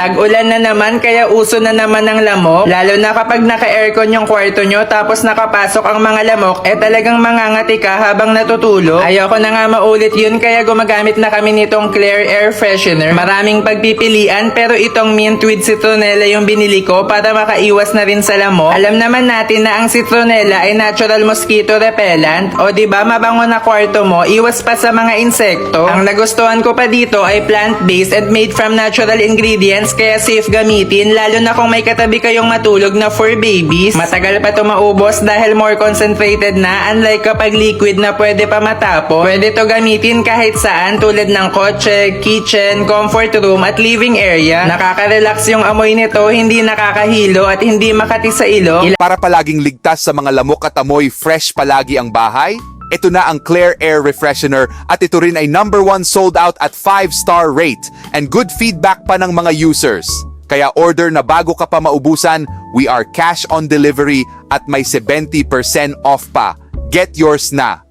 Tag-ulan na naman kaya uso na naman ng lamok. Lalo na kapag naka-aircon yung kwarto nyo tapos nakapasok ang mga lamok, talagang mangangati ka habang natutulog. Ayoko na nga maulit yun kaya gumagamit na kami nitong Claire Air Freshener. Maraming pagpipilian pero itong mint with citronella yung binili ko para makaiwas na rin sa lamok. Alam naman natin na ang citronella ay natural mosquito repellent. O diba mabango na kwarto mo, iwas pa sa mga insekto. Ang nagustuhan ko pa dito ay plant-based and made from natural ingredients kaya safe gamitin lalo na kung may katabi kayong matulog na for babies. Matagal pa to maubos dahil more concentrated na, unlike kapag liquid na pwede pa matapon. Pwede to gamitin kahit saan tulad ng kotse, kitchen, comfort room at living area. Nakaka-relax yung amoy nito, hindi nakakahilo at hindi makati sa ilong. Para palaging ligtas sa mga lamok at amoy, fresh palagi ang bahay, ito na ang Claire Air Refreshener at ito rin ay #1 sold out at 5-star rate and good feedback pa ng mga users. Kaya order na bago ka pa maubusan, we are cash on delivery at may 70% off pa. Get yours na!